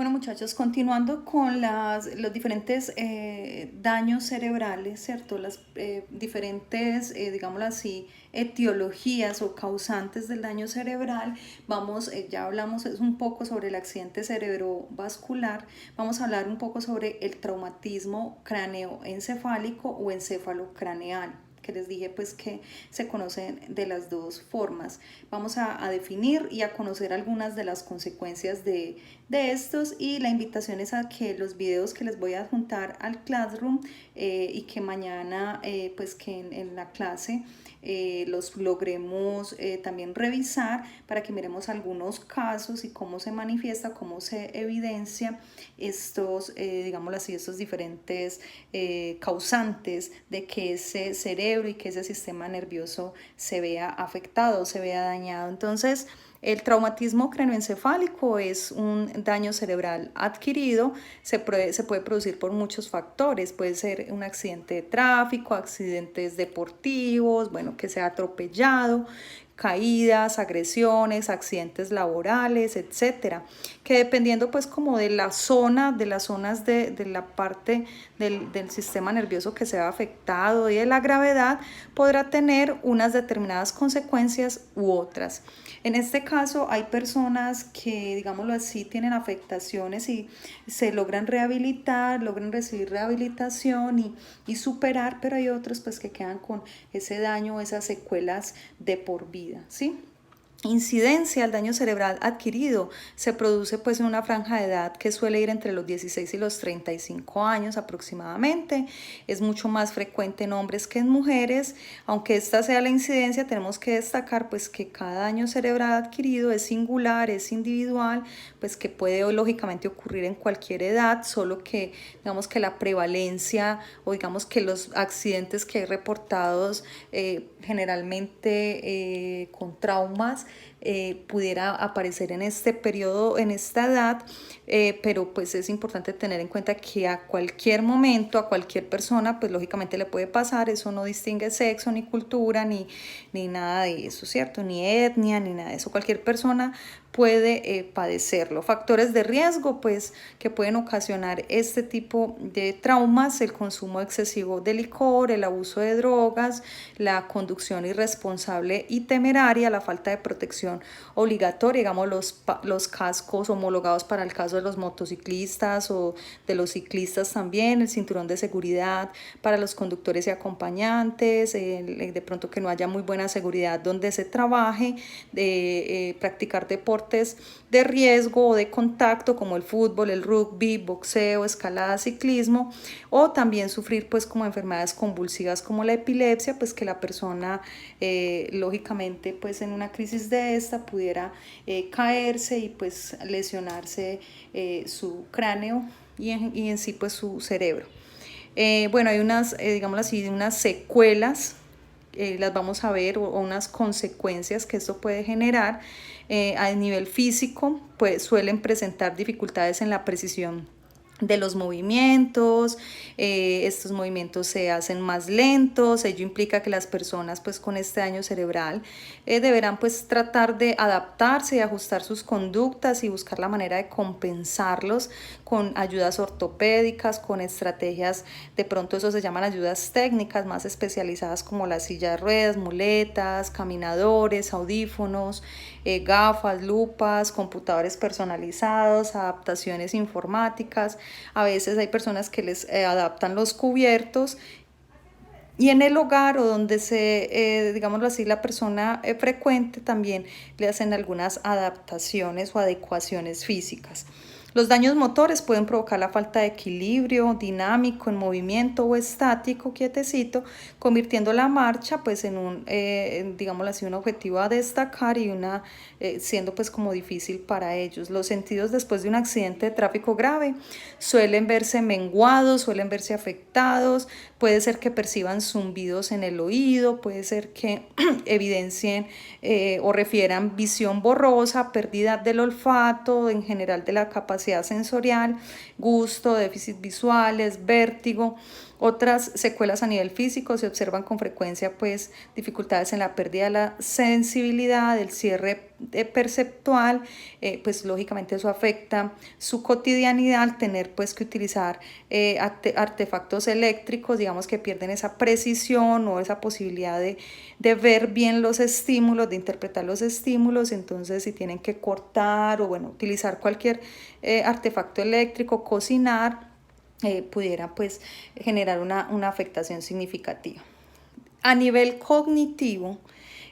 Bueno, muchachos, continuando con los diferentes daños cerebrales, ¿cierto? Las diferentes, digámoslo así, etiologías o causantes del daño cerebral. Vamos, ya hablamos un poco sobre el accidente cerebrovascular. Vamos a hablar un poco sobre el traumatismo cráneoencefálico o encefalocraneal, que les dije pues que se conocen de las dos formas. Vamos a definir y a conocer algunas de las consecuencias de estos, y la invitación es a que los videos que les voy a adjuntar al Classroom y que mañana pues que en la clase los logremos también revisar para que miremos algunos casos y cómo se manifiesta, cómo se evidencia estos, digámoslo así, estos diferentes causantes de que ese cerebro y que ese sistema nervioso se vea afectado, se vea dañado. Entonces, el traumatismo craneoencefálico es un daño cerebral adquirido, se puede producir por muchos factores, puede ser un accidente de tráfico, accidentes deportivos, bueno, que se ha atropellado, caídas, agresiones, accidentes laborales, etcétera, que dependiendo pues como de la zona, de las zonas de la parte del sistema nervioso que se ha afectado y de la gravedad, podrá tener unas determinadas consecuencias u otras. En este caso hay personas que, digámoslo así, tienen afectaciones y se logran rehabilitar, logran recibir rehabilitación y superar, pero hay otros pues que quedan con ese daño, esas secuelas de por vida, ¿sí? Incidencia al daño cerebral adquirido se produce pues en una franja de edad que suele ir entre los 16 y los 35 años aproximadamente. Es mucho más frecuente en hombres que en mujeres. Aunque esta sea la incidencia, tenemos que destacar pues que cada daño cerebral adquirido es singular, es individual, pues que puede lógicamente ocurrir en cualquier edad, solo que digamos que la prevalencia o digamos que los accidentes que hay reportados generalmente con traumas pudiera aparecer en este periodo, en esta edad, pero pues es importante tener en cuenta que a cualquier momento, a cualquier persona, pues lógicamente le puede pasar. Eso no distingue sexo, ni cultura, ni nada de eso, ¿cierto? Ni etnia, ni nada de eso. Cualquier persona puede padecerlo. Factores de riesgo, pues, que pueden ocasionar este tipo de traumas: el consumo excesivo de licor, el abuso de drogas, la conducción irresponsable y temeraria, la falta de protección obligatoria, digamos los cascos homologados para el caso de los motociclistas o de los ciclistas también, el cinturón de seguridad para los conductores y acompañantes, de pronto que no haya muy buena seguridad donde se trabaje, de practicar deportes de riesgo o de contacto como el fútbol, el rugby, boxeo, escalada, ciclismo, o también sufrir pues como enfermedades convulsivas como la epilepsia, pues que la persona lógicamente pues en una crisis de esta pudiera caerse y pues lesionarse su cráneo y en sí pues su cerebro. Bueno, hay unas, digámoslo así, unas secuelas, las vamos a ver, o unas consecuencias que esto puede generar a nivel físico. Pues suelen presentar dificultades en la precisión de los movimientos, estos movimientos se hacen más lentos. Ello implica que las personas pues con este daño cerebral deberán pues tratar de adaptarse y ajustar sus conductas y buscar la manera de compensarlos con ayudas ortopédicas, con estrategias, de pronto eso se llaman ayudas técnicas más especializadas como la silla de ruedas, muletas, caminadores, audífonos, gafas, lupas, computadores personalizados, adaptaciones informáticas. A veces hay personas que les adaptan los cubiertos, y en el hogar o donde digámoslo así, la persona frecuente también le hacen algunas adaptaciones o adecuaciones físicas. Los daños motores pueden provocar la falta de equilibrio dinámico en movimiento o estático, quietecito, convirtiendo la marcha pues en un, digámoslo así, un objetivo a destacar y siendo pues como difícil para ellos. Los sentidos después de un accidente de tráfico grave suelen verse menguados, suelen verse afectados. Puede ser que perciban zumbidos en el oído, puede ser que evidencien o refieran visión borrosa, pérdida del olfato, en general de la capacidad sensorial, gusto, déficit visuales, vértigo. Otras secuelas a nivel físico se observan con frecuencia, pues dificultades en la pérdida de la sensibilidad, del cierre perceptual, pues lógicamente eso afecta su cotidianidad al tener pues que utilizar artefactos eléctricos, digamos que pierden esa precisión o esa posibilidad de ver bien los estímulos, de interpretar los estímulos. Entonces si tienen que cortar o bueno, utilizar cualquier artefacto eléctrico, cocinar, pudiera pues generar una afectación significativa. A nivel cognitivo,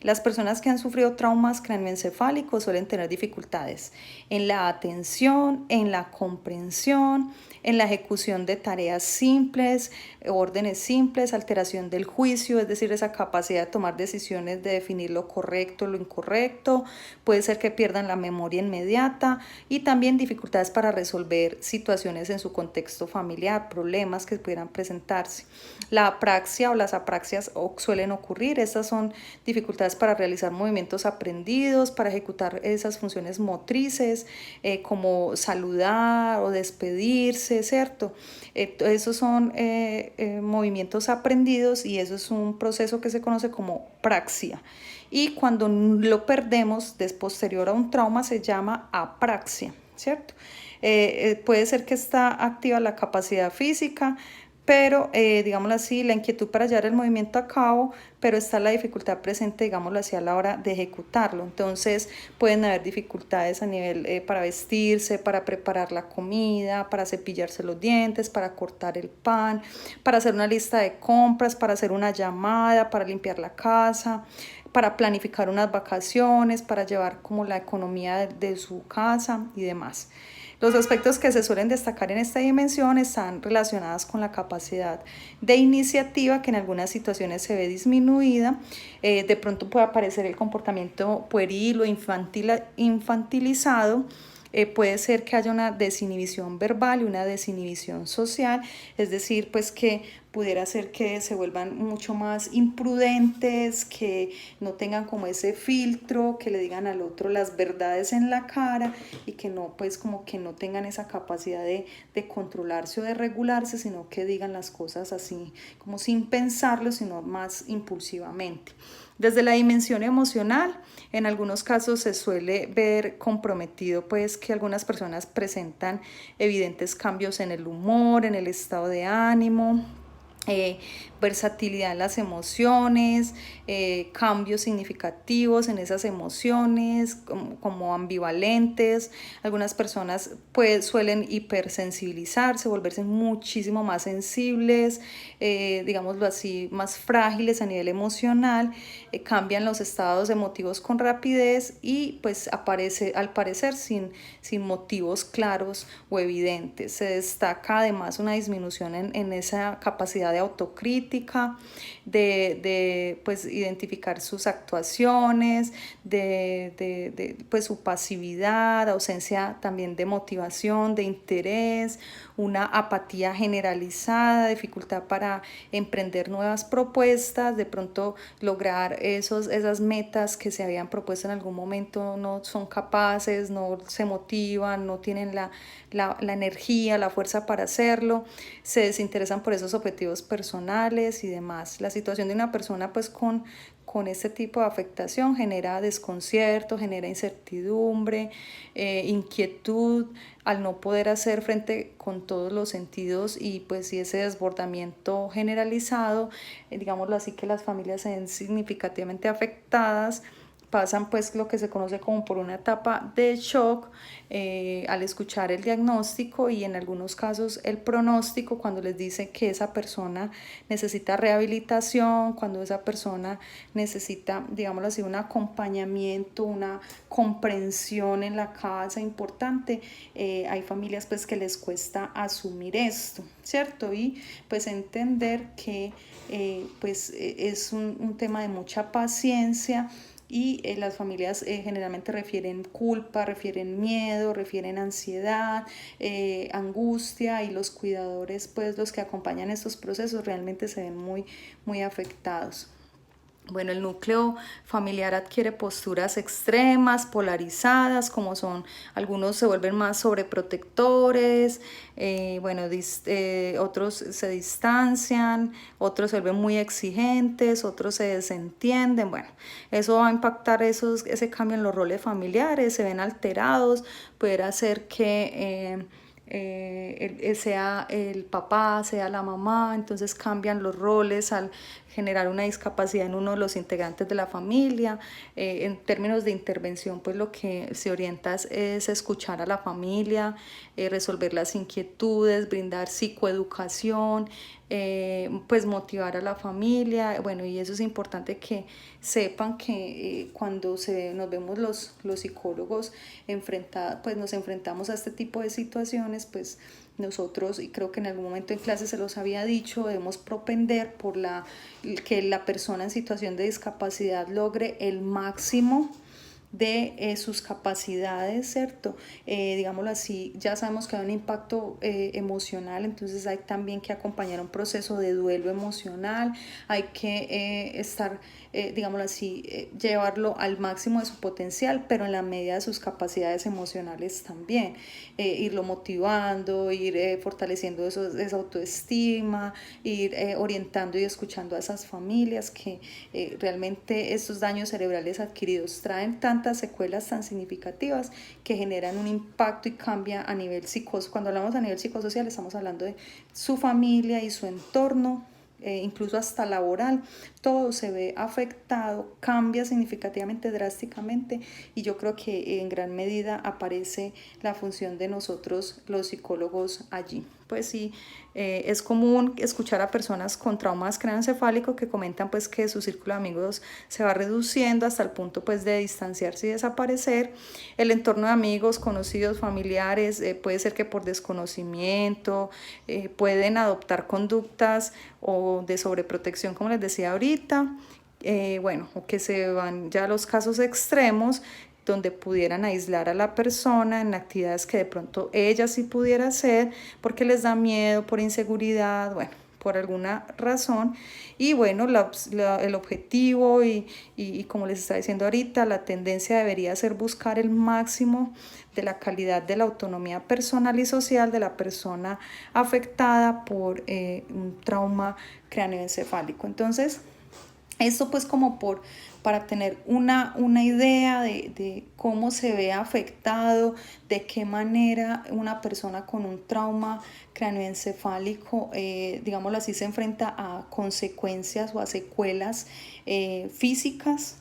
las personas que han sufrido traumas cráneoencefálicos suelen tener dificultades en la atención, en la comprensión, en la ejecución de tareas simples, órdenes simples, alteración del juicio, es decir, esa capacidad de tomar decisiones, de definir lo correcto, lo incorrecto. Puede ser que pierdan la memoria inmediata y también dificultades para resolver situaciones en su contexto familiar, problemas que pudieran presentarse. La apraxia o las apraxias suelen ocurrir. Estas son dificultades para realizar movimientos aprendidos, para ejecutar esas funciones motrices, como saludar o despedirse, ¿cierto? Esos son movimientos aprendidos y eso es un proceso que se conoce como praxia. Y cuando lo perdemos posterior a un trauma se llama apraxia, ¿cierto? Puede ser que está activa la capacidad física, pero digámoslo así, la inquietud para llevar el movimiento a cabo, pero está la dificultad presente, digámoslo así, a la hora de ejecutarlo. Entonces pueden haber dificultades a nivel para vestirse, para preparar la comida, para cepillarse los dientes, para cortar el pan, para hacer una lista de compras, para hacer una llamada, para limpiar la casa, para planificar unas vacaciones, para llevar como la economía de su casa y demás. Los aspectos que se suelen destacar en esta dimensión están relacionados con la capacidad de iniciativa, que en algunas situaciones se ve disminuida. De pronto puede aparecer el comportamiento pueril o infantilizado. Puede ser que haya una desinhibición verbal y una desinhibición social, es decir, pues que pudiera ser que se vuelvan mucho más imprudentes, que no tengan como ese filtro, que le digan al otro las verdades en la cara y que no, pues como que no tengan esa capacidad de controlarse o de regularse, sino que digan las cosas así como sin pensarlo, sino más impulsivamente. Desde la dimensión emocional, en algunos casos se suele ver comprometido pues que algunas personas presentan evidentes cambios en el humor, en el estado de ánimo, versatilidad en las emociones, cambios significativos en esas emociones, como ambivalentes. Algunas personas suelen hipersensibilizarse, volverse muchísimo más sensibles, digámoslo así, más frágiles a nivel emocional, cambian los estados emotivos con rapidez y pues aparece al parecer sin motivos claros o evidentes. Se destaca además una disminución en esa capacidad de autocrítica, de pues identificar sus actuaciones, pues su pasividad, ausencia también de motivación, de interés, una apatía generalizada, dificultad para emprender nuevas propuestas, de pronto lograr esas metas que se habían propuesto en algún momento, no son capaces, no se motivan, no tienen la energía, la fuerza para hacerlo, se desinteresan por esos objetivos personales y demás. La situación de una persona pues con este tipo de afectación genera desconcierto, genera incertidumbre, inquietud al no poder hacer frente con todos los sentidos y pues si ese desbordamiento generalizado, digámoslo así, que las familias se ven significativamente afectadas, pasan pues lo que se conoce como por una etapa de shock al escuchar el diagnóstico y en algunos casos el pronóstico, cuando les dice que esa persona necesita rehabilitación, cuando esa persona necesita, digámoslo así, un acompañamiento, una comprensión en la casa importante. Hay familias pues que les cuesta asumir esto, ¿cierto? Y pues entender que pues es un tema de mucha paciencia y las familias generalmente refieren culpa, refieren miedo, refieren ansiedad, angustia y los cuidadores, pues los que acompañan estos procesos realmente se ven muy afectados. Bueno, el núcleo familiar adquiere posturas extremas, polarizadas, como son, algunos se vuelven más sobreprotectores, bueno, otros se distancian, otros se vuelven muy exigentes, otros se desentienden. Bueno, eso va a impactar ese cambio en los roles familiares, se ven alterados, puede hacer que sea el papá, sea la mamá, entonces cambian los roles al generar una discapacidad en uno de los integrantes de la familia. En términos de intervención, pues lo que se orienta es escuchar a la familia, resolver las inquietudes, brindar psicoeducación, pues motivar a la familia. Bueno, y eso es importante que sepan que cuando nos vemos los psicólogos pues nos enfrentamos a este tipo de situaciones, pues nosotros, y creo que en algún momento en clase se los había dicho, debemos propender por que la persona en situación de discapacidad logre el máximo de sus capacidades, ¿cierto? Digámoslo así, ya sabemos que hay un impacto emocional, entonces hay también que acompañar un proceso de duelo emocional, hay que estar, digámoslo así, llevarlo al máximo de su potencial, pero en la medida de sus capacidades emocionales también, irlo motivando, ir fortaleciendo esa autoestima, ir orientando y escuchando a esas familias que realmente estos daños cerebrales adquiridos traen tantas secuelas tan significativas que generan un impacto y cambia a nivel psicosocial. Cuando hablamos a nivel psicosocial estamos hablando de su familia y su entorno, incluso hasta laboral, todo se ve afectado, cambia significativamente, drásticamente, y yo creo que en gran medida aparece la función de nosotros los psicólogos allí. Pues sí, es común escuchar a personas con traumas craneoencefálicos que comentan pues que su círculo de amigos se va reduciendo hasta el punto pues de distanciarse y desaparecer. El entorno de amigos, conocidos, familiares, puede ser que por desconocimiento pueden adoptar conductas o de sobreprotección, como les decía ahorita, bueno, o que se van ya a los casos extremos donde pudieran aislar a la persona en actividades que de pronto ella sí pudiera hacer porque les da miedo, por inseguridad, bueno, por alguna razón. Y bueno, el objetivo y como les estaba diciendo ahorita, la tendencia debería ser buscar el máximo de la calidad de la autonomía personal y social de la persona afectada por un trauma craneoencefálico. Entonces, esto pues como para tener una idea de cómo se ve afectado, de qué manera una persona con un trauma craneoencefálico, digámoslo así, se enfrenta a consecuencias o a secuelas físicas,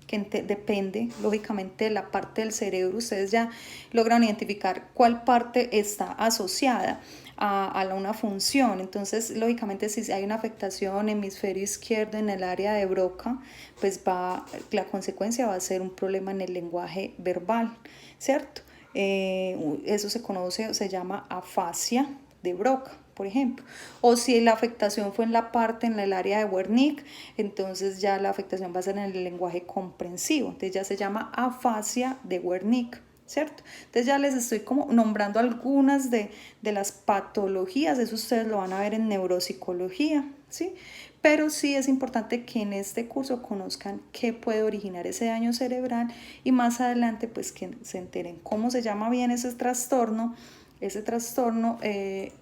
que depende lógicamente de la parte del cerebro. Ustedes ya logran identificar cuál parte está asociada a una función. Entonces, lógicamente, si hay una afectación hemisferio izquierdo en el área de Broca, pues la consecuencia va a ser un problema en el lenguaje verbal, ¿cierto? Eso se llama afasia de Broca, por ejemplo. O si la afectación fue en el área de Wernicke, entonces ya la afectación va a ser en el lenguaje comprensivo. Entonces ya se llama afasia de Wernicke, ¿cierto? Entonces ya les estoy como nombrando algunas de las patologías, eso ustedes lo van a ver en neuropsicología, ¿sí? Pero sí es importante que en este curso conozcan qué puede originar ese daño cerebral y más adelante pues que se enteren cómo se llama bien ese trastorno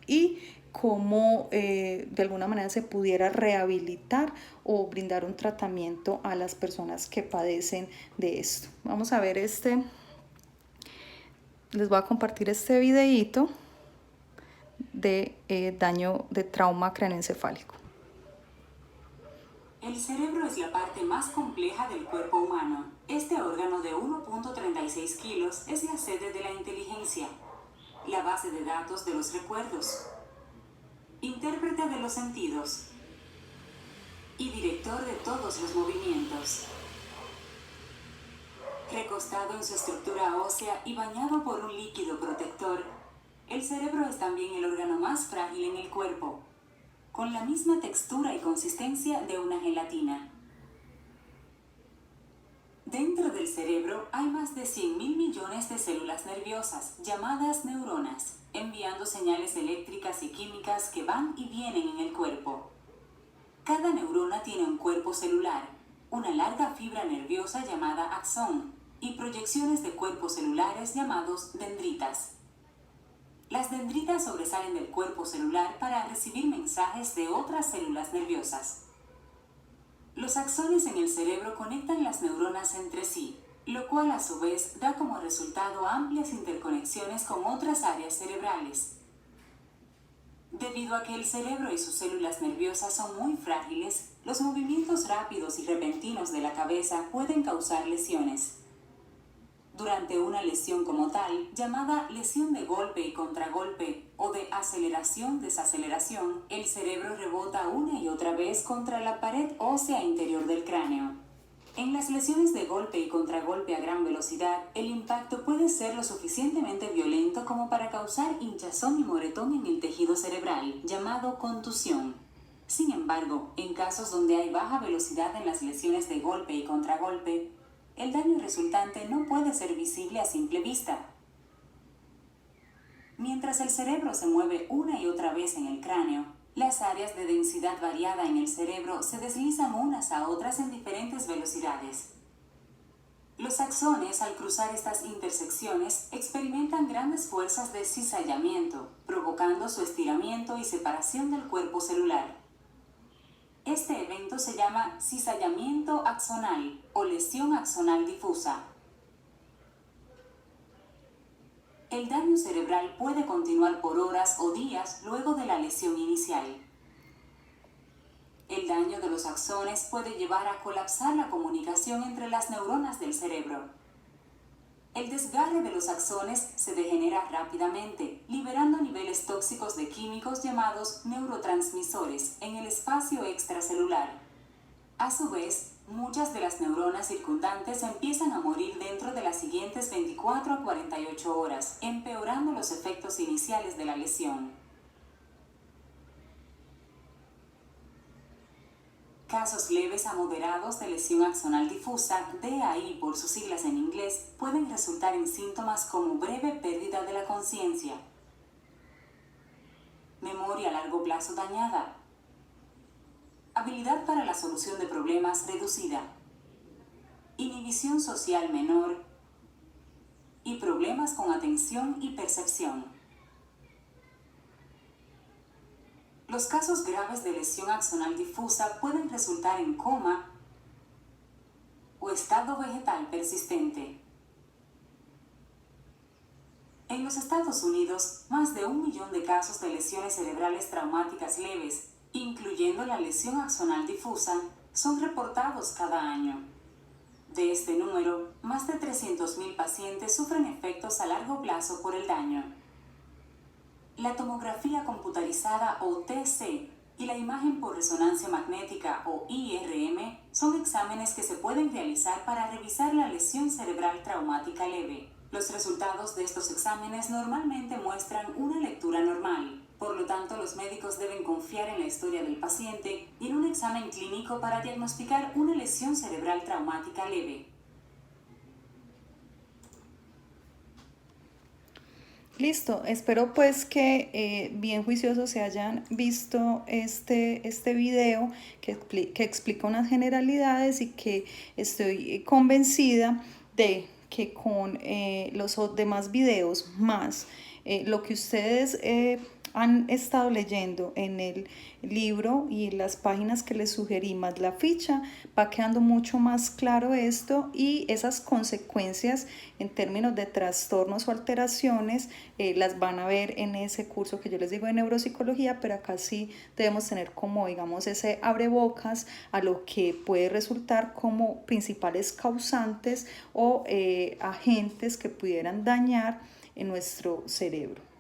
y cómo de alguna manera se pudiera rehabilitar o brindar un tratamiento a las personas que padecen de esto. Vamos a ver les voy a compartir este videíto de daño de trauma craneoencefálico. El cerebro es la parte más compleja del cuerpo humano. Este órgano de 1.36 kilos es la sede de la inteligencia, la base de datos de los recuerdos, intérprete de los sentidos y director de todos los movimientos. Recostado en su estructura ósea y bañado por un líquido protector, el cerebro es también el órgano más frágil en el cuerpo, con la misma textura y consistencia de una gelatina. Dentro del cerebro hay más de 100.000 millones de células nerviosas, llamadas neuronas, enviando señales eléctricas y químicas que van y vienen en el cuerpo. Cada neurona tiene un cuerpo celular, una larga fibra nerviosa llamada axón y proyecciones de cuerpos celulares llamados dendritas. Las dendritas sobresalen del cuerpo celular para recibir mensajes de otras células nerviosas. Los axones en el cerebro conectan las neuronas entre sí, lo cual a su vez da como resultado amplias interconexiones con otras áreas cerebrales. Debido a que el cerebro y sus células nerviosas son muy frágiles, los movimientos rápidos y repentinos de la cabeza pueden causar lesiones. Durante una lesión como tal, llamada lesión de golpe y contragolpe o de aceleración-desaceleración, el cerebro rebota una y otra vez contra la pared ósea interior del cráneo. En las lesiones de golpe y contragolpe a gran velocidad, el impacto puede ser lo suficientemente violento como para causar hinchazón y moretón en el tejido cerebral, llamado contusión. Sin embargo, en casos donde hay baja velocidad en las lesiones de golpe y contragolpe, el daño resultante no puede ser visible a simple vista. Mientras el cerebro se mueve una y otra vez en el cráneo, las áreas de densidad variada en el cerebro se deslizan unas a otras en diferentes velocidades. Los axones, al cruzar estas intersecciones, experimentan grandes fuerzas de cizallamiento, provocando su estiramiento y separación del cuerpo celular. Este evento se llama cizallamiento axonal o lesión axonal difusa. El daño cerebral puede continuar por horas o días luego de la lesión inicial. El daño de los axones puede llevar a colapsar la comunicación entre las neuronas del cerebro. El desgarre de los axones se degenera rápidamente, liberando niveles tóxicos de químicos llamados neurotransmisores en el espacio extracelular. A su vez, muchas de las neuronas circundantes empiezan a morir dentro de las siguientes 24 a 48 horas, empeorando los efectos iniciales de la lesión. Casos leves a moderados de lesión axonal difusa, DAI por sus siglas en inglés, pueden resultar en síntomas como breve pérdida de la conciencia, memoria a largo plazo dañada, habilidad para la solución de problemas reducida, inhibición social menor y problemas con atención y percepción. Los casos graves de lesión axonal difusa pueden resultar en coma o estado vegetal persistente. En los Estados Unidos, más de 1 millón de casos de lesiones cerebrales traumáticas leves, incluyendo la lesión axonal difusa, son reportados cada año. De este número, más de 300.000 pacientes sufren efectos a largo plazo por el daño. La tomografía computarizada o TC y la imagen por resonancia magnética o IRM son exámenes que se pueden realizar para revisar la lesión cerebral traumática leve. Los resultados de estos exámenes normalmente muestran una lectura normal. Por lo tanto, los médicos deben confiar en la historia del paciente y en un examen clínico para diagnosticar una lesión cerebral traumática leve. Listo, espero pues que bien juiciosos se hayan visto este video que explica unas generalidades y que estoy convencida de que con los demás videos más lo que ustedes han estado leyendo en el libro y las páginas que les sugerí más la ficha, va quedando mucho más claro esto y esas consecuencias en términos de trastornos o alteraciones las van a ver en ese curso que yo les digo de neuropsicología, pero acá sí debemos tener como digamos ese abrebocas a lo que puede resultar como principales causantes o agentes que pudieran dañar en nuestro cerebro.